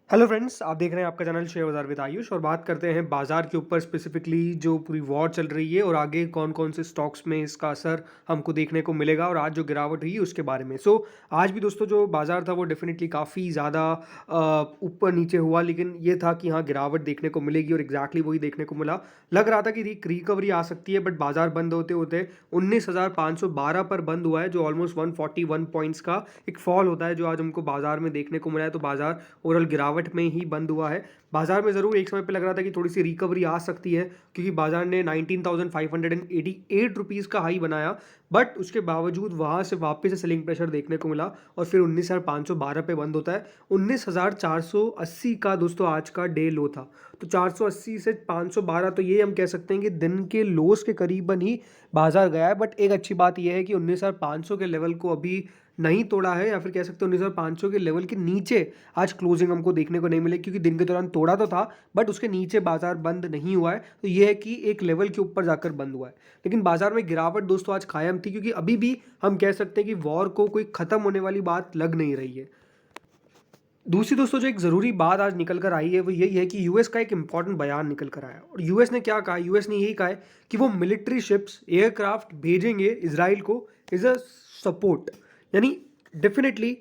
Hello friends, आप देख रहे हैं आपका चैनल शेयर बाजार विद आयुष और बात करते हैं बाजार के ऊपर स्पेसिफिकली जो पूरी वॉर चल रही है और आगे कौन कौन से स्टॉक्स में इसका असर हमको देखने को मिलेगा और आज जो गिरावट हुई है उसके बारे में। आज भी दोस्तों जो बाजार था वो डेफिनेटली काफ़ी ज़्यादा ऊपर नीचे हुआ, लेकिन ये था कि हाँ गिरावट देखने को मिलेगी और एग्जैक्टली वही देखने को मिला। लग रहा था कि रिकवरी आ सकती है, बट बाजार बंद होते होते 19,512 पर बंद हुआ है, जो ऑलमोस्ट 141 पॉइंट्स का एक फॉल होता है जो आज हमको बाजार में देखने को मिला है। तो बाजार ओवरऑल गिरावट में ही बंद हुआ है। बाजार में ज़रूर एक समय पे लग रहा था कि थोड़ी सी रिकवरी आ सकती है, क्योंकि बाजार ने 19,588 रुपीज़ का हाई बनाया, बट उसके बावजूद वहाँ से वापस से सेलिंग प्रेशर देखने को मिला और फिर 19,512 पे बंद होता है। 19,480 का दोस्तों आज का डे लो था। तो 480 से 512, तो ये हम कह सकते हैं कि दिन के लोस के करीबन ही बाजार गया है। बट एक अच्छी बात यह है कि 19,500 के लेवल को अभी नहीं तोड़ा है, या फिर कह सकते हैं 19,500 के लेवल के नीचे आज क्लोजिंग हमको देखने को नहीं मिले, क्योंकि दिन के दौरान तोड़ा तो था बट उसके नीचे बाजार बंद नहीं हुआ है। तो ये है कि एक लेवल के ऊपर जाकर बंद हुआ है, लेकिन बाजार में गिरावट दोस्तों आज कायम थी, क्योंकि अभी भी हम कह सकते हैं कि वॉर को कोई खत्म होने वाली बात लग नहीं रही है। दूसरी दोस्तों जो एक ज़रूरी बात आज निकल कर आई है वो यही है कि यूएस का एक इंपॉर्टेंट बयान निकल कर आया, और यूएस ने क्या कहा? यूएस ने यही कहा है कि वो मिलिट्री शिप्स एयरक्राफ्ट भेजेंगे इसराइल को इज अ सपोर्ट। यानी डेफिनेटली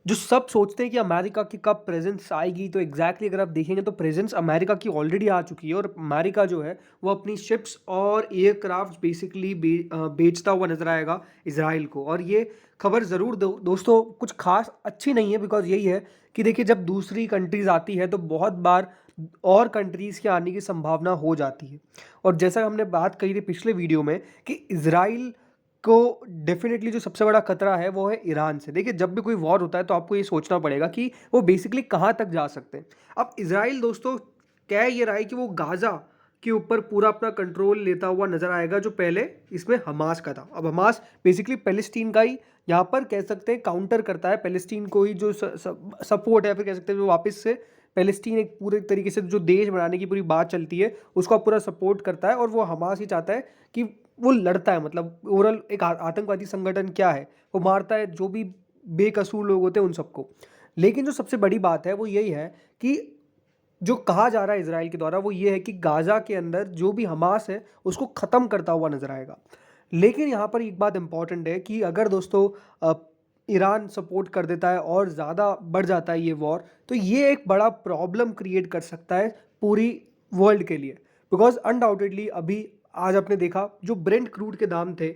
जो सब सोचते हैं कि अमेरिका की कब प्रेजेंस आएगी, तो एग्जैक्टली अगर आप देखेंगे तो प्रेजेंस अमेरिका की ऑलरेडी आ चुकी है, और अमेरिका जो है वो अपनी शिप्स और एयरक्राफ्ट बेसिकली बेचता हुआ नजर आएगा इसराइल को। और ये खबर ज़रूर दोस्तों कुछ खास अच्छी नहीं है, बिकॉज यही है कि देखिए जब दूसरी कंट्रीज आती है तो बहुत बार और कंट्रीज़ के आने की संभावना हो जाती है। और जैसा हमने बात कही थी पिछले वीडियो में कि इसराइल को डेफिनेटली जो सबसे बड़ा खतरा है वो है ईरान से। देखिए जब भी कोई वॉर होता है तो आपको ये सोचना पड़ेगा कि वो बेसिकली कहाँ तक जा सकते हैं। अब इसराइल दोस्तों कह ये रहा है कि वो गाज़ा के ऊपर पूरा अपना कंट्रोल लेता हुआ नजर आएगा, जो पहले इसमें हमास का था। अब हमास बेसिकली पैलेस्टीन का ही यहाँ पर कह सकते हैं काउंटर करता है, पैलेस्टीन को ही जो सपोर्ट है, फिर कह सकते हैं जो वापस से पैलेस्टीन एक पूरे तरीके से जो देश बनाने की पूरी बात चलती है उसका पूरा सपोर्ट करता है, और वो हमास ही चाहता है कि वो लड़ता है। मतलब ओवरऑल एक आतंकवादी संगठन क्या है, वो मारता है जो भी बेकसूर लोग होते हैं उन सबको। लेकिन जो सबसे बड़ी बात है वो यही है कि जो कहा जा रहा है इसराइल के द्वारा वो ये है कि गाजा के अंदर जो भी हमास है उसको ख़त्म करता हुआ नजर आएगा। लेकिन यहाँ पर एक बात इंपॉर्टेंट है कि अगर दोस्तों ईरान सपोर्ट कर देता है और ज़्यादा बढ़ जाता है ये वॉर, तो ये एक बड़ा प्रॉब्लम क्रिएट कर सकता है पूरी वर्ल्ड के लिए। बिकॉज अनडाउटेडली अभी आज आपने देखा जो ब्रेंट क्रूड के दाम थे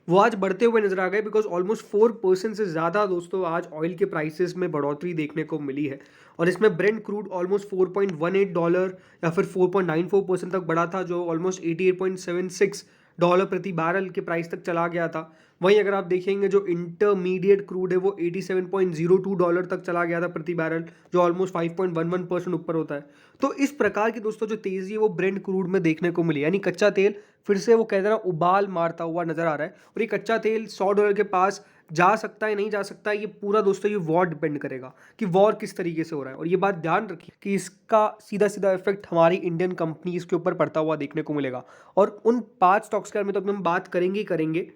वो आज बढ़ते हुए नजर आ गए, बिकॉज ऑलमोस्ट 4% से ज़्यादा दोस्तों आज ऑयल के प्राइसेस में बढ़ोतरी देखने को मिली है। और इसमें ब्रेंट क्रूड ऑलमोस्ट $4.18 या फिर 4.94% तक बढ़ा था, जो ऑलमोस्ट $88.76 प्रति बैरल के प्राइस तक चला गया था। वहीं अगर आप देखेंगे जो इंटरमीडिएट क्रूड है वो $87.02 तक चला गया था प्रति बैरल, जो ऑलमोस्ट 5.11% ऊपर होता है। तो इस प्रकार की दोस्तों जो तेज़ी है वो ब्रेंट क्रूड में देखने को मिली, यानी कच्चा तेल फिर से वो कहते हैं ना उबाल मारता हुआ नजर आ रहा है। और ये कच्चा तेल $100 के पास जा सकता है नहीं जा सकता है, ये पूरा दोस्तों ये वॉर डिपेंड करेगा कि वॉर किस तरीके से हो रहा है। और ये बात ध्यान रखिए कि इसका सीधा सीधा इफेक्ट हमारी इंडियन कंपनीज के ऊपर पड़ता हुआ देखने को मिलेगा। और उन 5 स्टॉक्स के बारे में तो हम बात करेंगे ही करेंगे,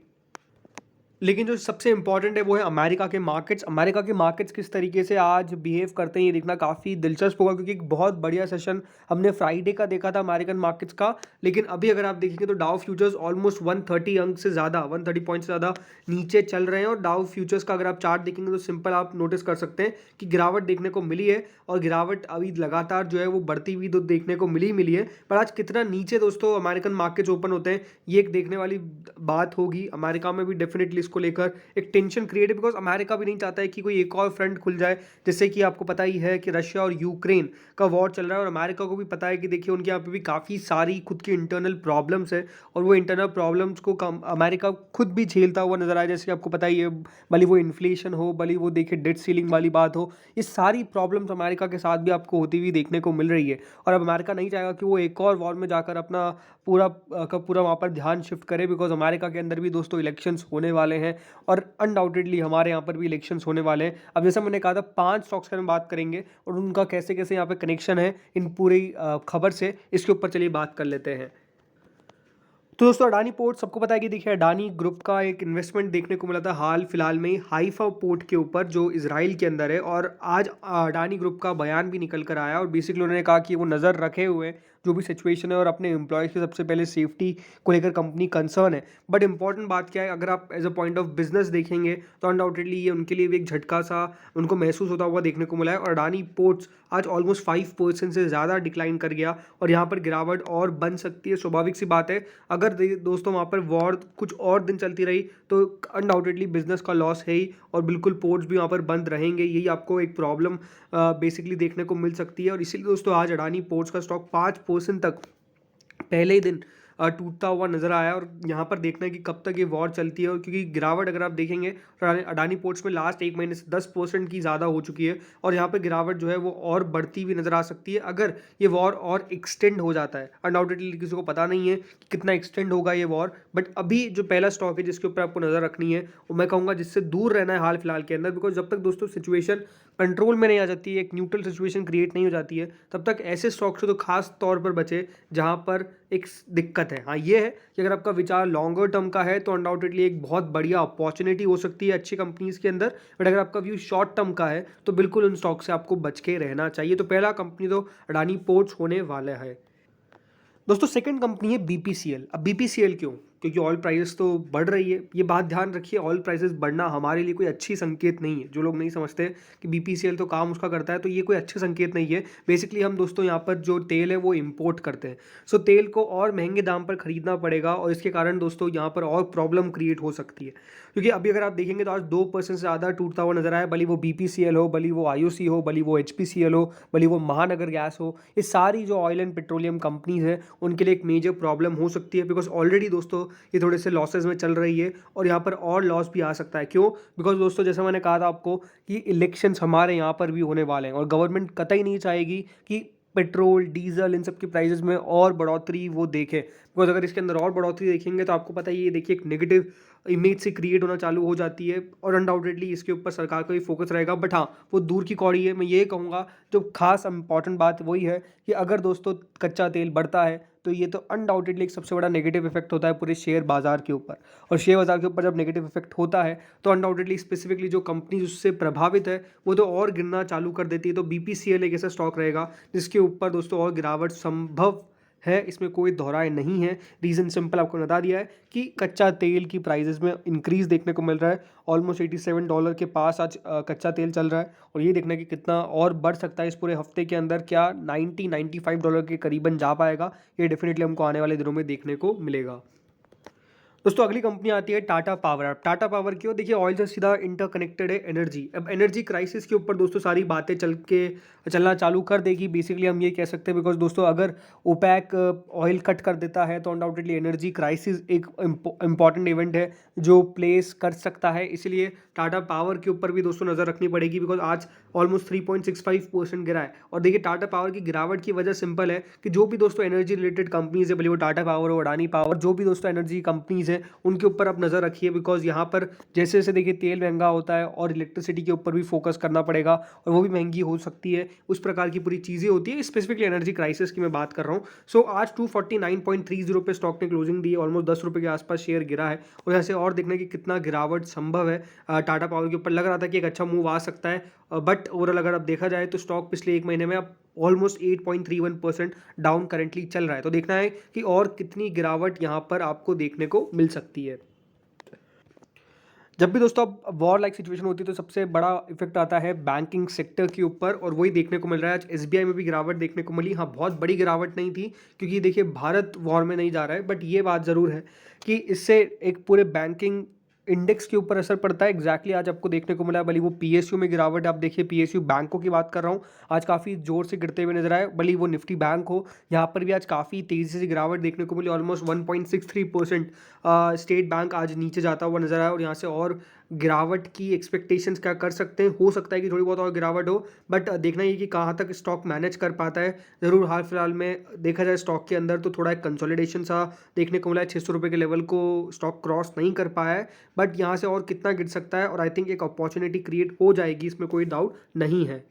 लेकिन जो सबसे इंपॉर्टेंट है वो है अमेरिका के मार्केट्स। अमेरिका के मार्केट्स किस तरीके से आज बिहेव करते हैं ये देखना काफ़ी दिलचस्प होगा, क्योंकि एक बहुत बढ़िया सेशन हमने फ्राइडे का देखा था अमेरिकन मार्केट्स का। लेकिन अभी अगर आप देखेंगे तो डाउ फ्यूचर्स ऑलमोस्ट 130 अंक से ज़्यादा 130 पॉइंट से ज़्यादा नीचे चल रहे हैं। और डाउ फ्यूचर्स का अगर आप चार्ट देखेंगे तो सिंपल आप नोटिस कर सकते हैं कि गिरावट देखने को मिली है, और गिरावट अभी लगातार जो है वो बढ़ती हुई तो देखने को मिली है। पर आज कितना नीचे दोस्तों अमेरिकन मार्केट्स ओपन होते हैं ये एक देखने वाली बात होगी। अमेरिका में भी डेफिनेटली इसको लेकर एक टेंशन क्रिएट है, बिकॉज अमेरिका भी नहीं चाहता है कि कोई एक और फ्रंट खुल जाए। जैसे कि आपको पता ही है कि रशिया और यूक्रेन का वॉर चल रहा है, और अमेरिका को भी पता है कि देखिए उनके यहाँ पे भी काफ़ी सारी खुद की इंटरनल प्रॉब्लम्स है, और वो इंटरनल प्रॉब्लम्स को अमेरिका खुद भी झेलता हुआ नजर आया। जैसे कि आपको पता ही है, भले वो इन्फ्लेशन हो, भले वो देखिए डेट सीलिंग वाली बात हो, ये सारी प्रॉब्लम्स अमेरिका के साथ भी आपको होती हुई देखने को मिल रही है। और अब अमेरिका नहीं चाहेगा कि वो एक और वॉर में जाकर अपना पूरा का पूरा वहाँ पर ध्यान शिफ्ट करे, बिकॉज अमेरिका के अंदर भी दोस्तों इलेक्शंस होने वाले हैं, और अनडाउटेडली हमारे यहाँ पर भी इलेक्शंस होने वाले हैं। अब जैसे मैंने कहा था 5 स्टॉक्स के बारे में बात करेंगे और उनका कैसे कैसे यहाँ पे कनेक्शन है इन पूरी खबर से, इसके ऊपर चलिए बात कर लेते हैं। तो दोस्तों अडानी पोर्ट सबको पता है कि देखिए अडानी ग्रुप का एक इन्वेस्टमेंट देखने को मिला था हाल फिलहाल में हाइफा पोर्ट के ऊपर जो इजराइल के अंदर है। और आज अडानी ग्रुप का बयान भी निकल कर आया और बेसिकली उन्होंने कहा कि वो नज़र रखे हुए हैं जो भी सिचुएशन है और अपने एम्प्लॉयज़ की सबसे पहले सेफ्टी को लेकर कंपनी कंसर्न है। बट इंपॉर्टेंट बात क्या है, अगर आप as a point of business देखेंगे तो अनडाउटेडली ये उनके लिए भी एक झटका सा उनको महसूस होता हुआ देखने को मिला है। और अडानी पोर्ट्स आज ऑलमोस्ट 5% से ज़्यादा डिक्लाइन कर गया और यहाँ पर गिरावट और बन सकती है, स्वाभाविक सी बात है। अगर दोस्तों वहाँ पर वॉर कुछ और दिन चलती रही तो अनडाउटेडली बिजनेस का लॉस है ही और बिल्कुल पोर्ट्स भी वहाँ पर बंद रहेंगे, यही आपको एक प्रॉब्लम बेसिकली देखने को मिल सकती है। और इसीलिए दोस्तों आज अडानी पोर्ट्स का स्टॉक 5% तक पहले ही दिन टूटता हुआ नजर आया। और यहाँ पर देखना है कि कब तक ये वॉर चलती है, और क्योंकि गिरावट अगर आप देखेंगे तो अडानी पोर्ट्स में लास्ट एक महीने से 10% की ज़्यादा हो चुकी है और यहाँ पर गिरावट जो है वो और बढ़ती हुई नजर आ सकती है अगर ये वॉर और एक्सटेंड हो जाता है। अनडाउटेडली किसी को पता नहीं है कि कितना एक्सटेंड होगा ये वॉर, बट अभी जो पहला स्टॉक है जिसके ऊपर आपको नज़र रखनी है वो मैं कहूँगा जिससे दूर रहना है हाल फिलहाल के अंदर। बिकॉज जब तक दोस्तों सिचुएशन कंट्रोल में नहीं आ जाती है, एक न्यूट्रल सिचुएशन क्रिएट नहीं हो जाती है, तब तक ऐसे स्टॉक से तो खास तौर पर बचे जहां पर एक दिक्कत है। हाँ ये है कि अगर आपका विचार लॉन्गर टर्म का है तो अनडाउटेडली एक बहुत बढ़िया अपॉर्चुनिटी हो सकती है अच्छी कंपनीज के अंदर। बट अगर आपका व्यू शॉर्ट टर्म का है तो बिल्कुल उन स्टॉक से आपको बच के रहना चाहिए। तो पहला कंपनी तो अडानी पोर्ट्स होने वाला है। दोस्तों सेकंड कंपनी है बीपीसीएल। अब बीपीसीएल क्यों? क्योंकि ऑयल प्राइसेस तो बढ़ रही है। ये बात ध्यान रखिए, ऑयल प्राइसेस बढ़ना हमारे लिए कोई अच्छी संकेत नहीं है। जो लोग नहीं समझते कि बीपीसीएल तो काम उसका करता है, तो ये कोई अच्छे संकेत नहीं है। बेसिकली हम दोस्तों यहाँ पर जो तेल है वो इंपोर्ट करते हैं, सो तेल को और महंगे दाम पर खरीदना पड़ेगा और इसके कारण दोस्तों यहाँ पर और प्रॉब्लम क्रिएट हो सकती है। क्योंकि अभी अगर आप देखेंगे तो आज 2% से ज़्यादा टूटता हुआ नजर आया, भले वो बीपीसीएल हो, भले वो आईओसी हो, भले वो एचपीसीएल हो, भले वो महानगर गैस हो। ये सारी जो ऑयल एंड पेट्रोलियम कंपनीज है उनके लिए एक मेजर प्रॉब्लम हो सकती है। बिकॉज ऑलरेडी दोस्तों ये थोड़े से लॉसेज में चल रही है और यहाँ पर और लॉस भी आ सकता है। क्यों? बिकॉज दोस्तों जैसा मैंने कहा था आपको कि इलेक्शंस हमारे यहाँ पर भी होने वाले हैं और गवर्नमेंट कतई नहीं चाहेगी कि पेट्रोल डीजल इन सब की प्राइसेस में और बढ़ोतरी वो देखे। बिकॉज अगर इसके अंदर और बढ़ोतरी देखेंगे तो आपको पता ही है, देखिए एक नेगेटिव इमेज से क्रिएट होना चालू हो जाती है और अनडाउटेडली इसके ऊपर सरकार का भी फोकस रहेगा। बट हाँ वो दूर की कौड़ी है। मैं ये कहूँगा जो खास इंपॉर्टेंट बात वही है कि अगर दोस्तों कच्चा तेल बढ़ता है तो ये तो अनडाउटेडली एक सबसे बड़ा नेगेटिव इफेक्ट होता है पूरे शेयर बाजार के ऊपर। और शेयर बाजार के ऊपर जब नेगेटिव इफेक्ट होता है तो अनडाउटेडली स्पेसिफिकली जो कंपनी उससे प्रभावित है वो तो और गिरना चालू कर देती है। तो बीपीसीएल एक ऐसा स्टॉक रहेगा जिसके ऊपर दोस्तों और गिरावट संभव है, इसमें कोई दोहराए नहीं है। रीज़न सिंपल आपको बता दिया है कि कच्चा तेल की प्राइसेस में इंक्रीज देखने को मिल रहा है। ऑलमोस्ट $87 के पास आज कच्चा तेल चल रहा है और ये देखना कि कितना और बढ़ सकता है इस पूरे हफ्ते के अंदर। क्या $95 के करीबन जा पाएगा? ये डेफिनेटली हमको आने वाले दिनों में देखने को मिलेगा। दोस्तों अगली कंपनी आती है टाटा पावर। अब टाटा पावर क्यों? देखिए ऑयल से सीधा इंटरकनेक्टेड है एनर्जी। अब एनर्जी क्राइसिस के ऊपर दोस्तों सारी बातें चलना चालू कर देगी। बेसिकली हम ये कह सकते हैं बिकॉज दोस्तों अगर ओपैक ऑयल कट कर देता है तो अनडाउटेडली एनर्जी क्राइसिस एक इम्पॉर्टेंट इवेंट है जो प्लेस कर सकता है। इसलिए टाटा पावर के ऊपर भी दोस्तों नज़र रखनी पड़ेगी बिकॉज आज ऑलमोस्ट 3.65% गिरा है। और देखिए टाटा पावर की गिरावट की वजह सिंपल है कि जो भी दोस्तों एनर्जी रिलेटेड कंपनीज है, भले वो टाटा पावर हो, अडानी पावर, जो भी दोस्तों एनर्जी कंपनीज है उनके ऊपर आप नज़र रखिए। बिकॉज यहाँ पर जैसे जैसे देखिए तेल महंगा होता है और इलेक्ट्रिसिटी के ऊपर भी फोकस करना पड़ेगा और वो भी महंगी हो सकती है। उस प्रकार की पूरी चीज़ें होती है। स्पेसिफिकली एनर्जी क्राइसिस की मैं बात कर रहा हूँ। सो आज 249.30 पे स्टॉक ने क्लोजिंग दी है, ऑलमोस्ट ₹10 के आसपास शेयर गिरा है। और यहाँ से और देखने की कितना गिरावट संभव है टाटा पावर के ऊपर। लग रहा था कि एक अच्छा मूव आ सकता है, बट ओवरऑल अगर अब देखा जाए तो स्टॉक पिछले एक महीने में अब ऑलमोस्ट 8.31% डाउन करेंटली चल रहा है। तो देखना है कि और कितनी गिरावट यहाँ पर आपको देखने को मिल सकती है। जब भी दोस्तों अब वॉर लाइक सिचुएशन होती है तो सबसे बड़ा इफेक्ट आता है बैंकिंग सेक्टर के ऊपर और वही देखने को मिल रहा है। आज एसबीआई में भी गिरावट देखने को मिली। हाँ बहुत बड़ी गिरावट नहीं थी क्योंकि देखिए भारत वॉर में नहीं जा रहा है, बट ये बात ज़रूर है कि इससे एक पूरे बैंकिंग इंडेक्स के ऊपर असर पड़ता है। एग्जैक्टली आज आपको देखने को मिला, भले वो पीएसयू में गिरावट, आप देखिए पीएसयू बैंकों की बात कर रहा हूँ, आज काफ़ी जोर से गिरते हुए नजर आए। भले वो निफ्टी बैंक हो, यहाँ पर भी आज काफ़ी तेज़ी से गिरावट देखने को मिली। ऑलमोस्ट 1.63% स्टेट बैंक आज नीचे जाता हुआ नजर आया और यहाँ से और गिरावट की एक्सपेक्टेशंस क्या कर सकते हैं? हो सकता है कि थोड़ी बहुत और गिरावट हो, बट देखना ये कि कहाँ तक स्टॉक मैनेज कर पाता है। ज़रूर हाल फिलहाल में देखा जाए स्टॉक के अंदर तो थोड़ा एक कंसोलिडेशन सा देखने को मिला है। ₹600 के लेवल को स्टॉक क्रॉस नहीं कर पाया है, बट यहाँ से और कितना गिर सकता है और आई थिंक एक अपॉर्चुनिटी क्रिएट हो जाएगी, इसमें कोई डाउट नहीं है।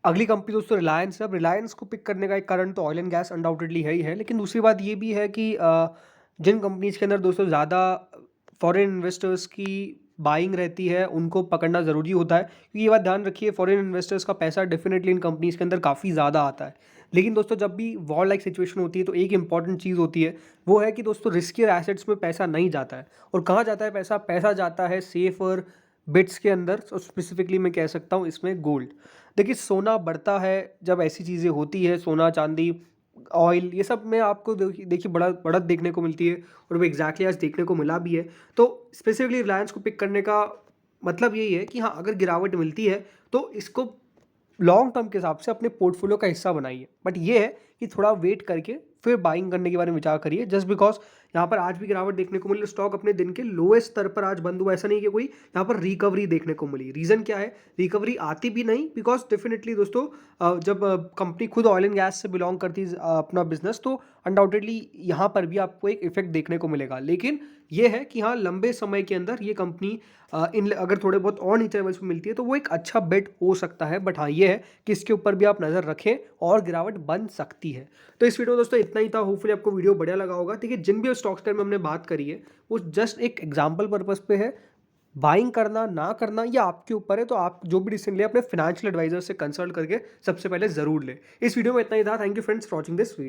अगली कंपनी दोस्तों रिलायंस है। अब रिलायंस को पिक करने का एक कारण तो ऑयल एंड गैस अनडाउटेडली है ही है, लेकिन दूसरी बात ये भी है कि जिन कंपनीज़ के अंदर दोस्तों ज़्यादा फॉरेन इन्वेस्टर्स की बाइंग रहती है, उनको पकड़ना ज़रूरी होता है, क्योंकि ये बात ध्यान रखिए, फॉरेन इन्वेस्टर्स का पैसा डेफिनेटली इन कंपनीज़ के अंदर काफ़ी ज़्यादा आता है। लेकिन दोस्तों जब भी वॉर लाइक सिचुएशन होती है तो एक इंपॉर्टेंट चीज़ होती है, वो है कि दोस्तों रिस्कियर एसेट्स में पैसा नहीं जाता है। और कहाँ जाता है पैसा? पैसा जाता है सेफर बिट्स के अंदर, और स्पेसिफिकली मैं कह सकता हूँ इसमें गोल्ड। देखिए सोना बढ़ता है जब ऐसी चीज़ें होती है, सोना, चांदी, ऑयल, ये सब में आपको देखिए बड़ा बढ़त देखने को मिलती है, और वो एग्जैक्टली आज देखने को मिला भी है। तो स्पेसिफिकली रिलायंस को पिक करने का मतलब यही है कि हाँ, अगर गिरावट मिलती है तो इसको लॉन्ग टर्म के हिसाब से अपने पोर्टफोलियो का हिस्सा बनाइए। बट ये है कि थोड़ा वेट करके फिर बाइंग करने के बारे में विचार करिए, जस्ट बिकॉज यहाँ पर आज भी गिरावट देखने को मिली, स्टॉक अपने दिन के लोएस्ट स्तर पर आज बंद हुआ। ऐसा नहीं कि कोई यहाँ पर रिकवरी देखने को मिली। रीज़न क्या है? रिकवरी आती भी नहीं, बिकॉज डेफिनेटली दोस्तों जब कंपनी खुद ऑयल एंड गैस से बिलोंग करती है अपना बिजनेस, तो अनडाउटेडली यहाँ पर भी आपको एक इफेक्ट देखने को मिलेगा। लेकिन ये है कि हाँ, लंबे समय के अंदर ये कंपनी इन अगर थोड़े बहुत और नीचे लेवल्स पे मिलती है तो वो एक अच्छा बेट हो सकता है। बट हाँ, ये है कि इसके ऊपर भी आप नज़र रखें और गिरावट बन सकती है। तो इस वीडियो में दोस्तों इतना ही था। होपफुली आपको वीडियो बढ़िया लगा होगा। ठीक है, जिन भी स्टॉक्स के बारे में हमने बात करी है वो जस्ट एक एग्जाम्पल पर्पज पे है। बाइंग करना ना करना ये आपके ऊपर है। तो आप जो भी डिसीजन ले अपने फाइनेंशियल एडवाइजर से कंसल्ट करके सबसे पहले ज़रूर ले। इस वीडियो में इतना ही था। Thank you friends for watching this video.